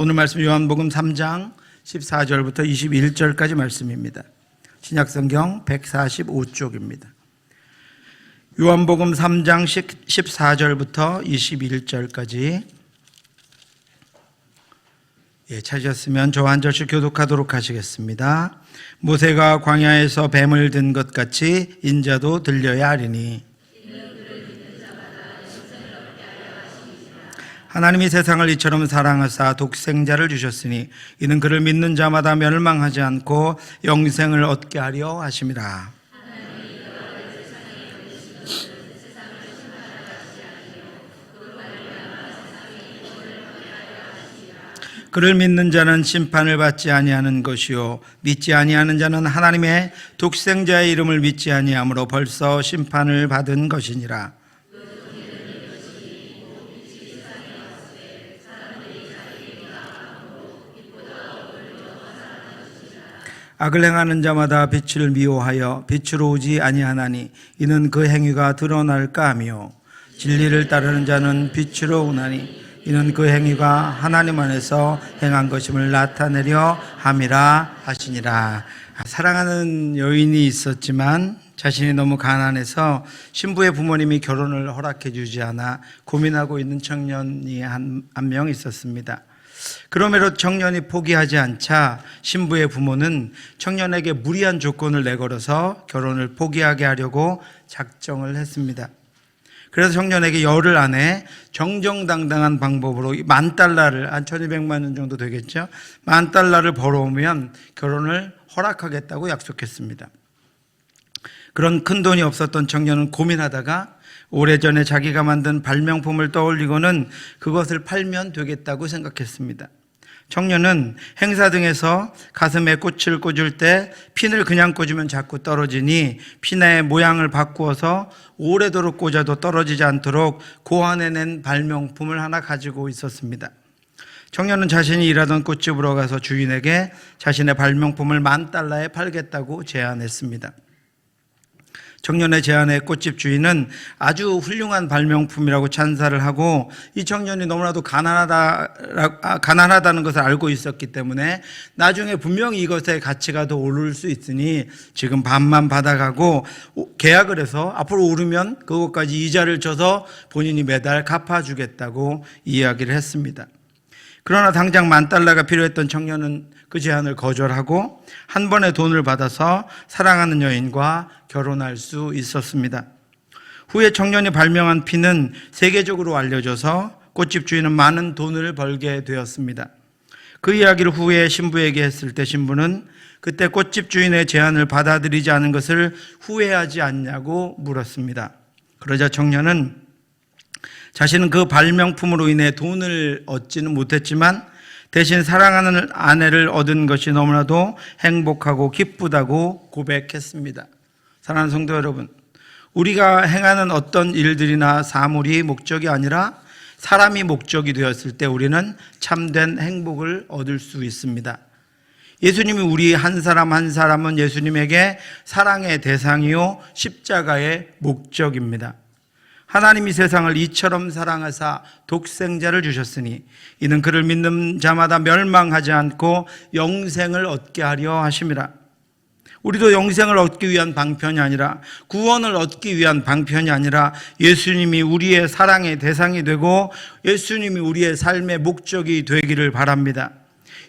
오늘 말씀 요한복음 3장 14절부터 21절까지 말씀입니다. 신약성경 145쪽입니다. 요한복음 3장 14절부터 21절까지 찾으셨으면 저와 한 절씩 교독하도록 하시겠습니다. 모세가 광야에서 뱀을 든 것 같이 인자도 들려야 하리니 하나님이 세상을 이처럼 사랑하사 독생자를 주셨으니 이는 그를 믿는 자마다 멸망하지 않고 영생을 얻게 하려 하심이라. 그를 믿는 자는 심판을 받지 아니하는 것이요 믿지 아니하는 자는 하나님의 독생자의 이름을 믿지 아니하므로 벌써 심판을 받은 것이니라. 악을 행하는 자마다 빛을 미워하여 빛으로 오지 아니하나니 이는 그 행위가 드러날까 하며 진리를 따르는 자는 빛으로 오나니 이는 그 행위가 하나님 안에서 행한 것임을 나타내려 함이라 하시니라. 사랑하는 여인이 있었지만 자신이 너무 가난해서 신부의 부모님이 결혼을 허락해 주지 않아 고민하고 있는 청년이 한 명 있었습니다. 그러므로 청년이 포기하지 않자 신부의 부모는 청년에게 무리한 조건을 내걸어서 결혼을 포기하게 하려고 작정을 했습니다. 그래서 청년에게 열흘 안에 정정당당한 방법으로 $10,000를 한 1,200만 원 정도 되겠죠. $10,000를 벌어오면 결혼을 허락하겠다고 약속했습니다. 그런 큰 돈이 없었던 청년은 고민하다가 오래전에 자기가 만든 발명품을 떠올리고는 그것을 팔면 되겠다고 생각했습니다. 청년은 행사 등에서 가슴에 꽃을 꽂을 때 핀을 그냥 꽂으면 자꾸 떨어지니 핀의 모양을 바꾸어서 오래도록 꽂아도 떨어지지 않도록 고안해낸 발명품을 하나 가지고 있었습니다. 청년은 자신이 일하던 꽃집으로 가서 주인에게 자신의 발명품을 $10,000에 팔겠다고 제안했습니다. 청년의 제안에 꽃집 주인은 아주 훌륭한 발명품이라고 찬사를 하고 이 청년이 너무나도 가난하다는 것을 알고 있었기 때문에 나중에 분명히 이것의 가치가 더 오를 수 있으니 지금 반만 받아가고 계약을 해서 앞으로 오르면 그것까지 이자를 줘서 본인이 매달 갚아주겠다고 이야기를 했습니다. 그러나 당장 $10,000가 필요했던 청년은 그 제안을 거절하고 한 번에 돈을 받아서 사랑하는 여인과 결혼할 수 있었습니다. 후에 청년이 발명한 핀은 세계적으로 알려져서 꽃집 주인은 많은 돈을 벌게 되었습니다. 그 이야기를 후에 신부에게 했을 때 신부는 그때 꽃집 주인의 제안을 받아들이지 않은 것을 후회하지 않냐고 물었습니다. 그러자 청년은 자신은 그 발명품으로 인해 돈을 얻지는 못했지만 대신 사랑하는 아내를 얻은 것이 너무나도 행복하고 기쁘다고 고백했습니다. 사랑하는 성도 여러분, 우리가 행하는 어떤 일들이나 사물이 목적이 아니라 사람이 목적이 되었을 때 우리는 참된 행복을 얻을 수 있습니다. 예수님이 우리 한 사람 한 사람은 예수님에게 사랑의 대상이요 십자가의 목적입니다. 하나님이 세상을 이처럼 사랑하사 독생자를 주셨으니 이는 그를 믿는 자마다 멸망하지 않고 영생을 얻게 하려 하심이라. 우리도 영생을 얻기 위한 방편이 아니라 구원을 얻기 위한 방편이 아니라 예수님이 우리의 사랑의 대상이 되고 예수님이 우리의 삶의 목적이 되기를 바랍니다.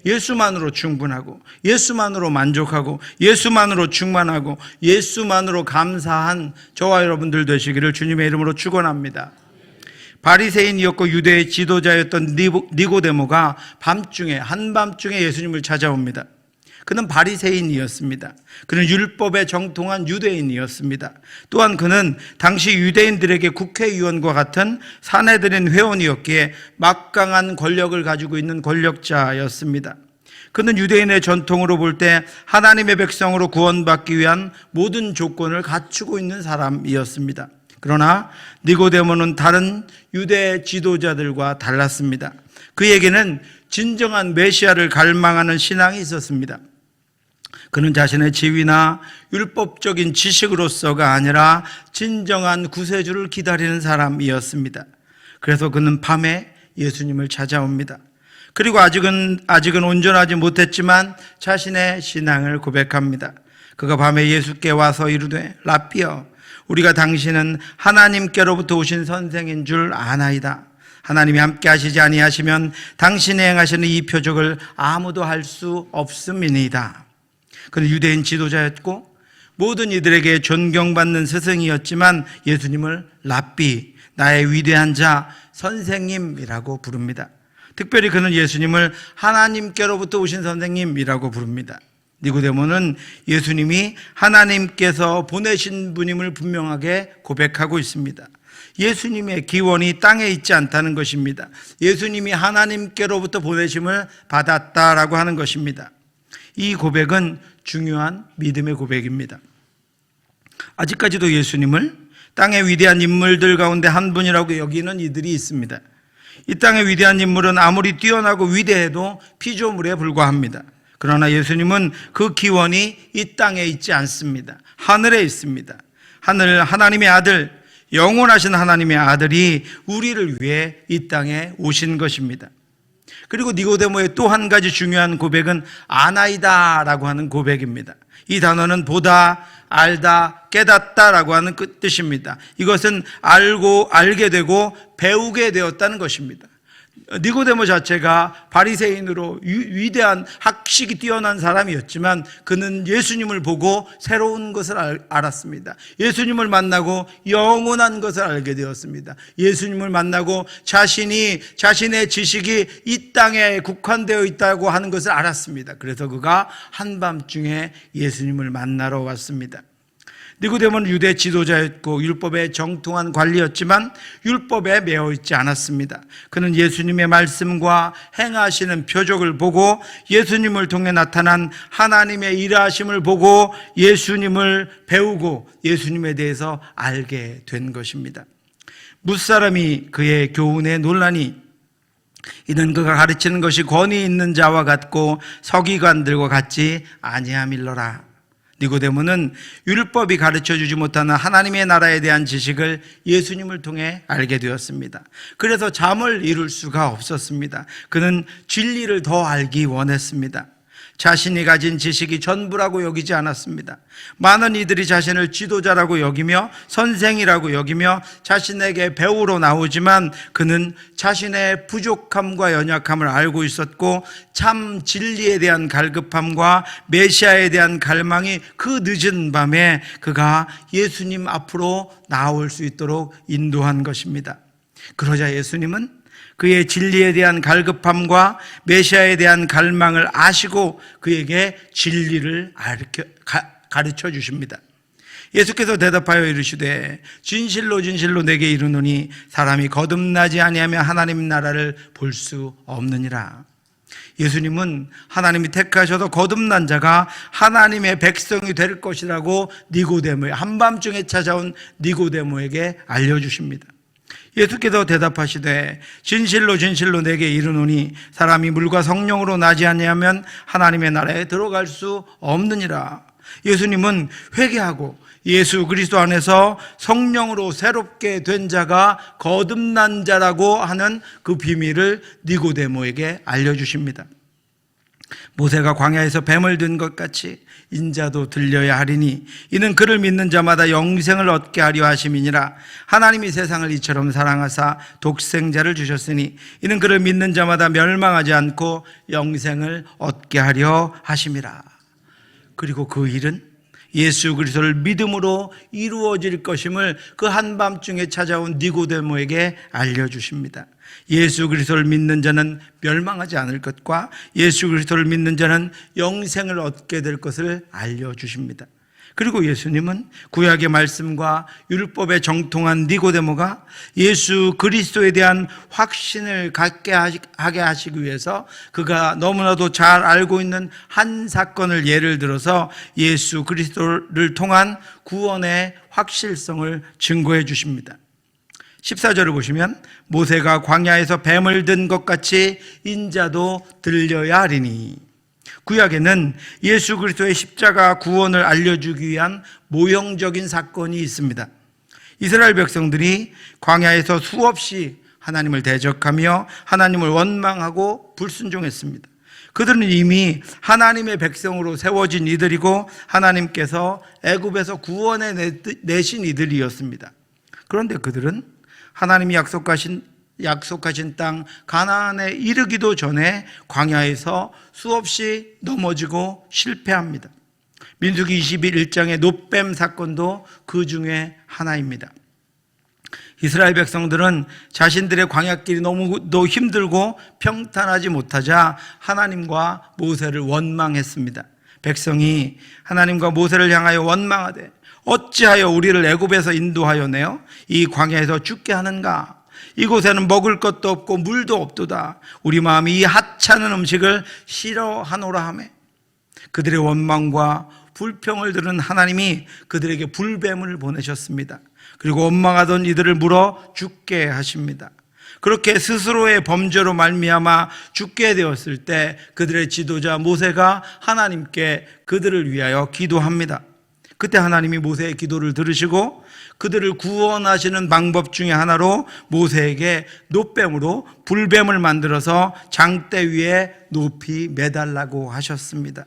예수만으로 충분하고 예수만으로 만족하고 예수만으로 충만하고 예수만으로 감사한 저와 여러분들 되시기를 주님의 이름으로 축원합니다. 바리새인이었고 유대의 지도자였던 니고데모가 한밤중에 예수님을 찾아옵니다. 그는 바리새인이었습니다. 그는 율법에 정통한 유대인이었습니다. 또한 그는 당시 유대인들에게 국회의원과 같은 사내들인 회원이었기에 막강한 권력을 가지고 있는 권력자였습니다. 그는 유대인의 전통으로 볼 때 하나님의 백성으로 구원받기 위한 모든 조건을 갖추고 있는 사람이었습니다. 그러나 니고데모는 다른 유대 지도자들과 달랐습니다. 그에게는 진정한 메시아를 갈망하는 신앙이 있었습니다. 그는 자신의 지위나 율법적인 지식으로서가 아니라 진정한 구세주를 기다리는 사람이었습니다. 그래서 그는 밤에 예수님을 찾아옵니다. 그리고 아직은 온전하지 못했지만 자신의 신앙을 고백합니다. 그가 밤에 예수께 와서 이르되 랍비여, 우리가 당신은 하나님께로부터 오신 선생인 줄 아나이다. 하나님이 함께 하시지 아니하시면 당신이 행하시는 이 표적을 아무도 할 수 없음이니이다. 그는 유대인 지도자였고 모든 이들에게 존경받는 스승이었지만 예수님을 랍비, 나의 위대한 자, 선생님이라고 부릅니다. 특별히 그는 예수님을 하나님께로부터 오신 선생님이라고 부릅니다. 니고데모는 예수님이 하나님께서 보내신 분임을 분명하게 고백하고 있습니다. 예수님의 기원이 땅에 있지 않다는 것입니다. 예수님이 하나님께로부터 보내심을 받았다라고 하는 것입니다. 이 고백은 중요한 믿음의 고백입니다. 아직까지도 예수님을 땅의 위대한 인물들 가운데 한 분이라고 여기는 이들이 있습니다. 이 땅의 위대한 인물은 아무리 뛰어나고 위대해도 피조물에 불과합니다. 그러나 예수님은 그 기원이 이 땅에 있지 않습니다. 하늘에 있습니다. 하나님의 아들, 영원하신 하나님의 아들이 우리를 위해 이 땅에 오신 것입니다. 그리고 니고데모의 또 한 가지 중요한 고백은 아나이다라고 하는 고백입니다. 이 단어는 보다, 알다, 깨닫다라고 하는 뜻입니다. 이것은 알게 되고 배우게 되었다는 것입니다. 니고데모 자체가 바리새인으로 위대한 학식이 뛰어난 사람이었지만 그는 예수님을 보고 새로운 것을 알았습니다. 예수님을 만나고 영원한 것을 알게 되었습니다. 예수님을 만나고 자신의 지식이 이 땅에 국한되어 있다고 하는 것을 알았습니다. 그래서 그가 한밤중에 예수님을 만나러 왔습니다. 니고데모는 유대 지도자였고 율법에 정통한 관리였지만 율법에 매어 있지 않았습니다. 그는 예수님의 말씀과 행하시는 표적을 보고 예수님을 통해 나타난 하나님의 일하심을 보고 예수님을 배우고 예수님에 대해서 알게 된 것입니다. 무사람이 그의 교훈에 논란이 이는 그가 가르치는 것이 권위 있는 자와 같고 서기관들과 같지 아니함일러라. 니고데모는 율법이 가르쳐주지 못하는 하나님의 나라에 대한 지식을 예수님을 통해 알게 되었습니다. 그래서 잠을 이룰 수가 없었습니다. 그는 진리를 더 알기 원했습니다. 자신이 가진 지식이 전부라고 여기지 않았습니다. 많은 이들이 자신을 지도자라고 여기며 선생이라고 여기며 자신에게 배우러 나오지만 그는 자신의 부족함과 연약함을 알고 있었고 참 진리에 대한 갈급함과 메시아에 대한 갈망이 그 늦은 밤에 그가 예수님 앞으로 나올 수 있도록 인도한 것입니다. 그러자 예수님은 그의 진리에 대한 갈급함과 메시아에 대한 갈망을 아시고 그에게 진리를 가르쳐 주십니다. 예수께서 대답하여 이르시되 진실로 진실로 내게 이르노니 사람이 거듭나지 아니하면 하나님 나라를 볼 수 없느니라. 예수님은 하나님이 택하셔서 거듭난 자가 하나님의 백성이 될 것이라고 니고데모의 한밤중에 찾아온 니고데모에게 알려주십니다. 예수께서 대답하시되 진실로 진실로 내게 이르노니 사람이 물과 성령으로 나지 아니하면 하나님의 나라에 들어갈 수 없느니라. 예수님은 회개하고 예수 그리스도 안에서 성령으로 새롭게 된 자가 거듭난 자라고 하는 그 비밀을 니고데모에게 알려주십니다. 모세가 광야에서 뱀을 든 것 같이 인자도 들려야 하리니 이는 그를 믿는 자마다 영생을 얻게 하려 하심이니라. 하나님이 세상을 이처럼 사랑하사 독생자를 주셨으니 이는 그를 믿는 자마다 멸망하지 않고 영생을 얻게 하려 하심이라. 그리고 그 일은 예수 그리스도를 믿음으로 이루어질 것임을 그 한밤중에 찾아온 니고데모에게 알려주십니다. 예수 그리스도를 믿는 자는 멸망하지 않을 것과 예수 그리스도를 믿는 자는 영생을 얻게 될 것을 알려주십니다. 그리고 예수님은 구약의 말씀과 율법에 정통한 니고데모가 예수 그리스도에 대한 확신을 갖게 하게 하시기 위해서 그가 너무나도 잘 알고 있는 한 사건을 예를 들어서 예수 그리스도를 통한 구원의 확실성을 증거해 주십니다. 14절을 보시면 모세가 광야에서 뱀을 든 것 같이 인자도 들려야 하리니. 구약에는 예수 그리스도의 십자가 구원을 알려주기 위한 모형적인 사건이 있습니다. 이스라엘 백성들이 광야에서 수없이 하나님을 대적하며 하나님을 원망하고 불순종했습니다. 그들은 이미 하나님의 백성으로 세워진 이들이고 하나님께서 애굽에서 구원해 내신 이들이었습니다. 그런데 그들은 하나님이 약속하신 땅 가나안에 이르기도 전에 광야에서 수없이 넘어지고 실패합니다. 민수기 21장의 놋뱀 사건도 그 중에 하나입니다. 이스라엘 백성들은 자신들의 광야길이 너무도 힘들고 평탄하지 못하자 하나님과 모세를 원망했습니다. 백성이 하나님과 모세를 향하여 원망하되 어찌하여 우리를 애굽에서 인도하여 내어 이 광야에서 죽게 하는가? 이곳에는 먹을 것도 없고 물도 없도다. 우리 마음이 이 하찮은 음식을 싫어하노라 하며, 그들의 원망과 불평을 들은 하나님이 그들에게 불뱀을 보내셨습니다. 그리고 원망하던 이들을 물어 죽게 하십니다. 그렇게 스스로의 범죄로 말미암아 죽게 되었을 때 그들의 지도자 모세가 하나님께 그들을 위하여 기도합니다. 그때 하나님이 모세의 기도를 들으시고 그들을 구원하시는 방법 중에 하나로 모세에게 놋뱀으로 불뱀을 만들어서 장대 위에 높이 매달라고 하셨습니다.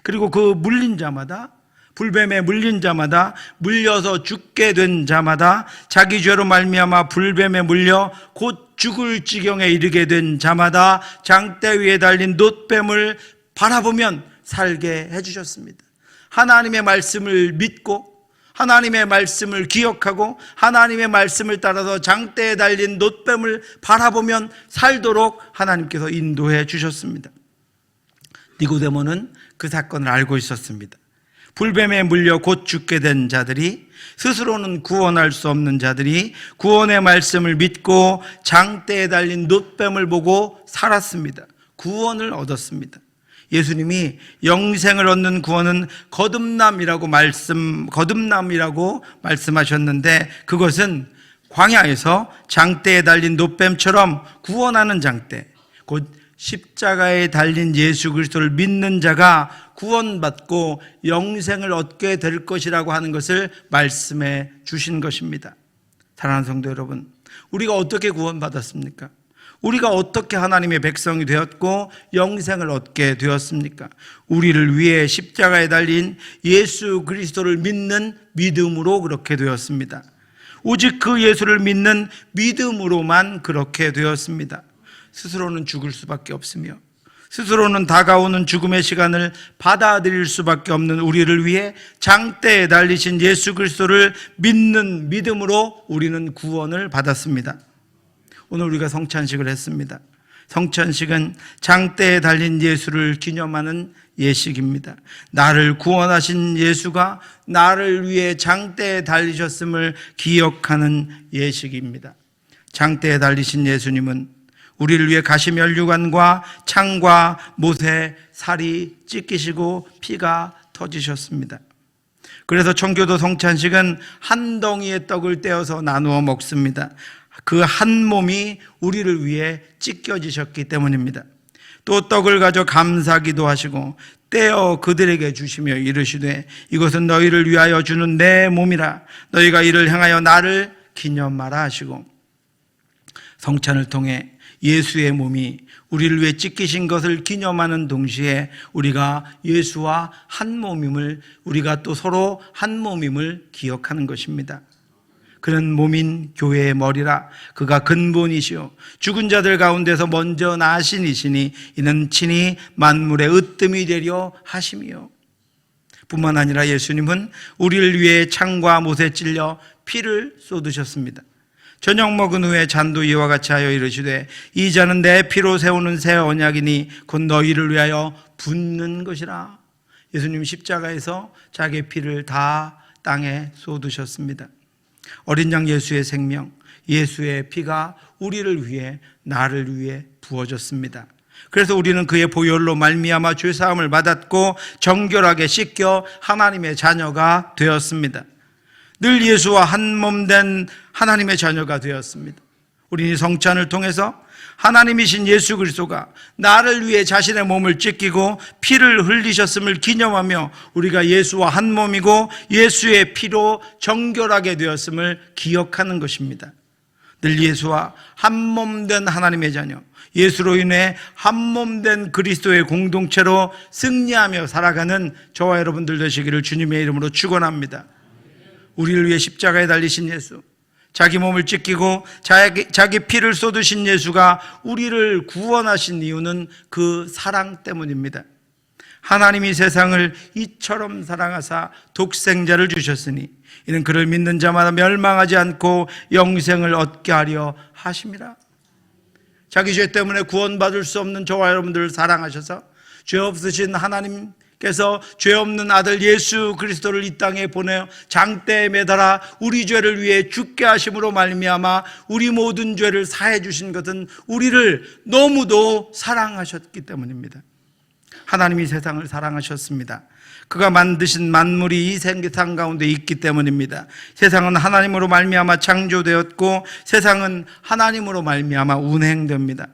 그리고 그 물린 자마다, 불뱀에 물린 자마다, 물려서 죽게 된 자마다, 자기 죄로 말미암아 불뱀에 물려 곧 죽을 지경에 이르게 된 자마다 장대 위에 달린 놋뱀을 바라보면 살게 해주셨습니다. 하나님의 말씀을 믿고 하나님의 말씀을 기억하고 하나님의 말씀을 따라서 장대에 달린 놋뱀을 바라보면 살도록 하나님께서 인도해 주셨습니다. 니고데모는 그 사건을 알고 있었습니다. 불뱀에 물려 곧 죽게 된 자들이, 스스로는 구원할 수 없는 자들이 구원의 말씀을 믿고 장대에 달린 놋뱀을 보고 살았습니다. 구원을 얻었습니다. 예수님이 영생을 얻는 구원은 거듭남이라고 말씀하셨는데, 그것은 광야에서 장대에 달린 놋뱀처럼 구원하는 장대, 곧 십자가에 달린 예수 그리스도를 믿는 자가 구원받고 영생을 얻게 될 것이라고 하는 것을 말씀해 주신 것입니다. 사랑하는 성도 여러분, 우리가 어떻게 구원받았습니까? 우리가 어떻게 하나님의 백성이 되었고 영생을 얻게 되었습니까? 우리를 위해 십자가에 달린 예수 그리스도를 믿는 믿음으로 그렇게 되었습니다. 오직 그 예수를 믿는 믿음으로만 그렇게 되었습니다. 스스로는 죽을 수밖에 없으며 스스로는 다가오는 죽음의 시간을 받아들일 수밖에 없는 우리를 위해 장대에 달리신 예수 그리스도를 믿는 믿음으로 우리는 구원을 받았습니다. 오늘 우리가 성찬식을 했습니다. 성찬식은 장대에 달린 예수를 기념하는 예식입니다. 나를 구원하신 예수가 나를 위해 장대에 달리셨음을 기억하는 예식입니다. 장대에 달리신 예수님은 우리를 위해 가시면류관과 창과 못에 살이 찢기시고 피가 터지셨습니다. 그래서 청교도 성찬식은 한 덩이의 떡을 떼어서 나누어 먹습니다. 그 한 몸이 우리를 위해 찢겨지셨기 때문입니다. 또 떡을 가져 감사기도 하시고 떼어 그들에게 주시며 이르시되 이것은 너희를 위하여 주는 내 몸이라, 너희가 이를 행하여 나를 기념하라 하시고, 성찬을 통해 예수의 몸이 우리를 위해 찢기신 것을 기념하는 동시에 우리가 예수와 한 몸임을, 우리가 또 서로 한 몸임을 기억하는 것입니다. 그는 몸인 교회의 머리라. 그가 근본이시오 죽은 자들 가운데서 먼저 나신 이시니 이는 친히 만물의 으뜸이 되려 하심이요. 뿐만 아니라 예수님은 우리를 위해 창과 못에 찔려 피를 쏟으셨습니다. 저녁 먹은 후에 잔도 이와 같이 하여 이르시되 이 잔은 내 피로 세우는 새 언약이니 곧 너희를 위하여 붓는 것이라. 예수님 십자가에서 자기의 피를 다 땅에 쏟으셨습니다. 어린 양 예수의 생명, 예수의 피가 우리를 위해, 나를 위해 부어졌습니다. 그래서 우리는 그의 보혈로 말미암아 죄사함을 받았고 정결하게 씻겨 하나님의 자녀가 되었습니다. 늘 예수와 한 몸 된 하나님의 자녀가 되었습니다. 우리는 성찬을 통해서 하나님이신 예수 그리스도가 나를 위해 자신의 몸을 찢기고 피를 흘리셨음을 기념하며 우리가 예수와 한 몸이고 예수의 피로 정결하게 되었음을 기억하는 것입니다. 늘 예수와 한몸된 하나님의 자녀, 예수로 인해 한몸된 그리스도의 공동체로 승리하며 살아가는 저와 여러분들 되시기를 주님의 이름으로 축원합니다. 우리를 위해 십자가에 달리신 예수, 자기 몸을 찢기고 자기 피를 쏟으신 예수가 우리를 구원하신 이유는 그 사랑 때문입니다. 하나님이 세상을 이처럼 사랑하사 독생자를 주셨으니 이는 그를 믿는 자마다 멸망하지 않고 영생을 얻게 하려 하심이라. 자기 죄 때문에 구원받을 수 없는 저와 여러분들을 사랑하셔서 죄 없으신 하나님께서 죄 없는 아들 예수 그리스도를 이 땅에 보내어 장대에 매달아 우리 죄를 위해 죽게 하심으로 말미암아 우리 모든 죄를 사해 주신 것은 우리를 너무도 사랑하셨기 때문입니다. 하나님이 세상을 사랑하셨습니다. 그가 만드신 만물이 이 세상 가운데 있기 때문입니다. 세상은 하나님으로 말미암아 창조되었고 세상은 하나님으로 말미암아 운행됩니다.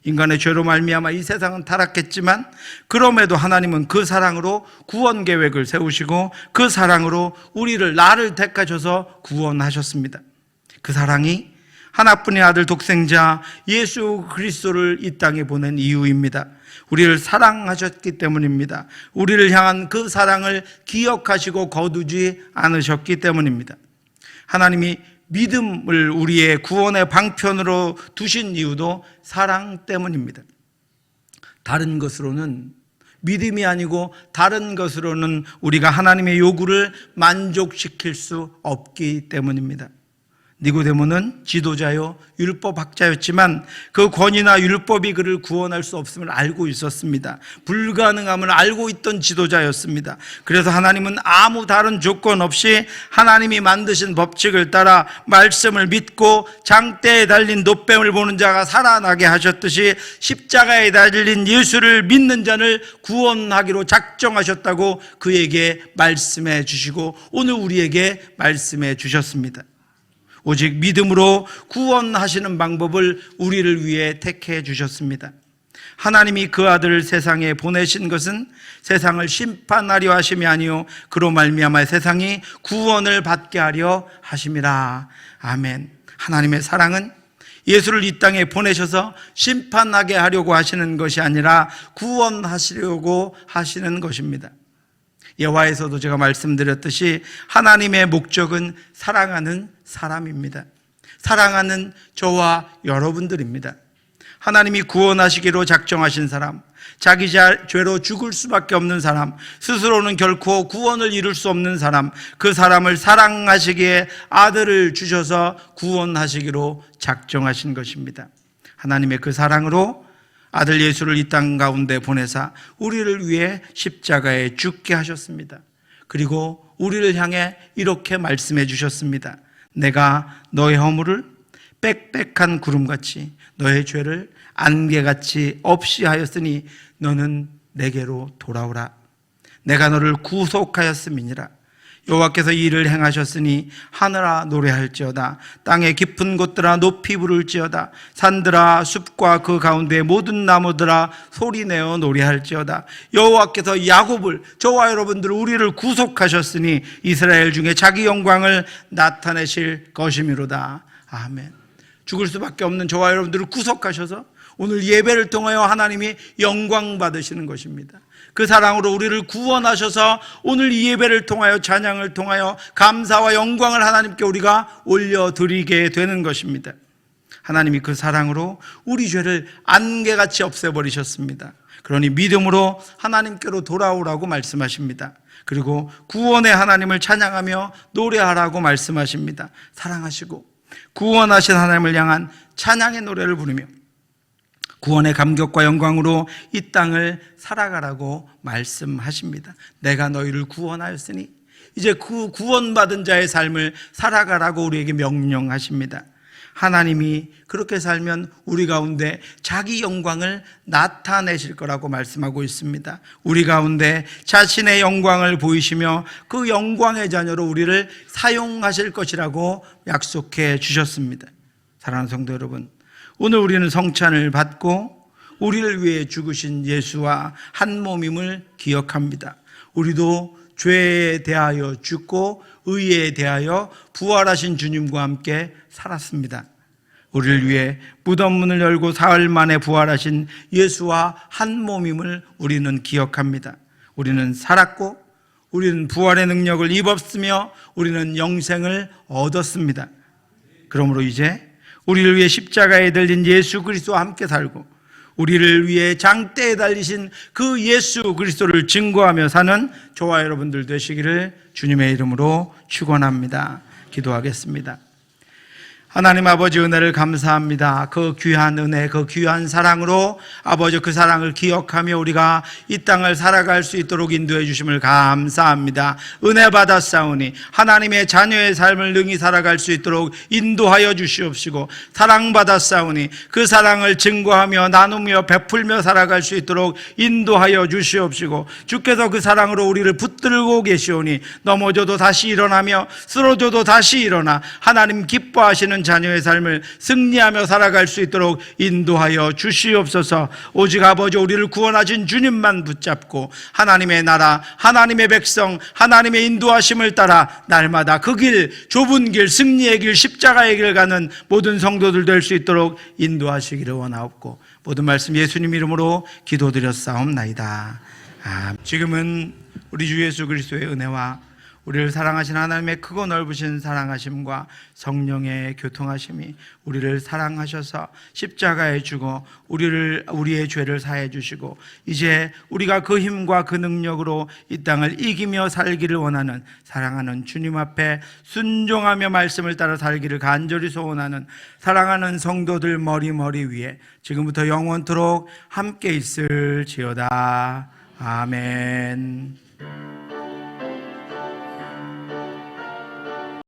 인간의 죄로 말미암아 이 세상은 타락했지만 그럼에도 하나님은 그 사랑으로 구원 계획을 세우시고 그 사랑으로 나를 택하셔서 구원하셨습니다. 그 사랑이 하나뿐의 아들 독생자 예수 그리스도를 이 땅에 보낸 이유입니다. 우리를 사랑하셨기 때문입니다. 우리를 향한 그 사랑을 기억하시고 거두지 않으셨기 때문입니다. 하나님이 믿음을 우리의 구원의 방편으로 두신 이유도 사랑 때문입니다. 다른 것으로는 믿음이 아니고 다른 것으로는 우리가 하나님의 요구를 만족시킬 수 없기 때문입니다. 니고데모는 지도자요 율법학자였지만 그 권위나 율법이 그를 구원할 수 없음을 알고 있었습니다. 불가능함을 알고 있던 지도자였습니다. 그래서 하나님은 아무 다른 조건 없이 하나님이 만드신 법칙을 따라 말씀을 믿고 장대에 달린 노뱀을 보는 자가 살아나게 하셨듯이 십자가에 달린 예수를 믿는 자를 구원하기로 작정하셨다고 그에게 말씀해 주시고 오늘 우리에게 말씀해 주셨습니다. 오직 믿음으로 구원하시는 방법을 우리를 위해 택해 주셨습니다. 하나님이 그 아들을 세상에 보내신 것은 세상을 심판하려 하심이 아니요 그로 말미암아 세상이 구원을 받게 하려 하심이라. 아멘. 하나님의 사랑은 예수를 이 땅에 보내셔서 심판하게 하려고 하시는 것이 아니라 구원하시려고 하시는 것입니다. 예화에서도 제가 말씀드렸듯이 하나님의 목적은 사랑하는 사람입니다. 사랑하는 저와 여러분들입니다. 하나님이 구원하시기로 작정하신 사람, 자기 죄로 죽을 수밖에 없는 사람, 스스로는 결코 구원을 이룰 수 없는 사람, 그 사람을 사랑하시기에 아들을 주셔서 구원하시기로 작정하신 것입니다. 하나님의 그 사랑으로 아들 예수를 이 땅 가운데 보내사 우리를 위해 십자가에 죽게 하셨습니다. 그리고 우리를 향해 이렇게 말씀해 주셨습니다. 내가 너의 허물을 빽빽한 구름같이 너의 죄를 안개같이 없이 하였으니 너는 내게로 돌아오라. 내가 너를 구속하였음이니라. 여호와께서 이 일을 행하셨으니 하늘아 노래할지어다. 땅의 깊은 곳들아 높이 부를지어다. 산들아 숲과 그 가운데 모든 나무들아 소리내어 노래할지어다. 여호와께서 야곱을, 저와 여러분들 우리를 구속하셨으니 이스라엘 중에 자기 영광을 나타내실 것이미로다. 아멘. 죽을 수밖에 없는 저와 여러분들을 구속하셔서 오늘 예배를 통하여 하나님이 영광 받으시는 것입니다. 그 사랑으로 우리를 구원하셔서 오늘 이 예배를 통하여 찬양을 통하여 감사와 영광을 하나님께 우리가 올려드리게 되는 것입니다. 하나님이 그 사랑으로 우리 죄를 안개같이 없애버리셨습니다. 그러니 믿음으로 하나님께로 돌아오라고 말씀하십니다. 그리고 구원의 하나님을 찬양하며 노래하라고 말씀하십니다. 사랑하시고 구원하신 하나님을 향한 찬양의 노래를 부르며 구원의 감격과 영광으로 이 땅을 살아가라고 말씀하십니다. 내가 너희를 구원하였으니 이제 그 구원받은 자의 삶을 살아가라고 우리에게 명령하십니다. 하나님이 그렇게 살면 우리 가운데 자기 영광을 나타내실 거라고 말씀하고 있습니다. 우리 가운데 자신의 영광을 보이시며 그 영광의 자녀로 우리를 사용하실 것이라고 약속해 주셨습니다. 사랑하는 성도 여러분, 오늘 우리는 성찬을 받고 우리를 위해 죽으신 예수와 한 몸임을 기억합니다. 우리도 죄에 대하여 죽고 의에 대하여 부활하신 주님과 함께 살았습니다. 우리를 위해 무덤 문을 열고 사흘 만에 부활하신 예수와 한 몸임을 우리는 기억합니다. 우리는 살았고 우리는 부활의 능력을 입었으며 우리는 영생을 얻었습니다. 그러므로 이제 우리를 위해 십자가에 달린 예수 그리스도와 함께 살고 우리를 위해 장대에 달리신 그 예수 그리스도를 증거하며 사는 저와 여러분들 되시기를 주님의 이름으로 축원합니다. 기도하겠습니다. 하나님 아버지, 은혜를 감사합니다. 그 귀한 은혜, 그 귀한 사랑으로 아버지, 그 사랑을 기억하며 우리가 이 땅을 살아갈 수 있도록 인도해 주심을 감사합니다. 은혜 받았사오니 하나님의 자녀의 삶을 능히 살아갈 수 있도록 인도하여 주시옵시고, 사랑받았사오니 그 사랑을 증거하며 나누며 베풀며 살아갈 수 있도록 인도하여 주시옵시고, 주께서 그 사랑으로 우리를 붙들고 계시오니 넘어져도 다시 일어나며 쓰러져도 다시 일어나 하나님 기뻐하시는 자녀의 삶을 승리하며 살아갈 수 있도록 인도하여 주시옵소서. 오직 아버지, 우리를 구원하신 주님만 붙잡고 하나님의 나라, 하나님의 백성, 하나님의 인도하심을 따라 날마다 그 길, 좁은 길, 승리의 길, 십자가의 길 가는 모든 성도들 될 수 있도록 인도하시기를 원하옵고, 모든 말씀 예수님 이름으로 기도드렸사옵나이다. 지금은 우리 주 예수 그리스도의 은혜와 우리를 사랑하신 하나님의 크고 넓으신 사랑하심과 성령의 교통하심이 우리를 사랑하셔서 십자가에 죽어 우리의 죄를 사해 주시고, 이제 우리가 그 힘과 그 능력으로 이 땅을 이기며 살기를 원하는 사랑하는 주님 앞에 순종하며 말씀을 따라 살기를 간절히 소원하는 사랑하는 성도들 머리 위에 지금부터 영원토록 함께 있을지어다. 아멘.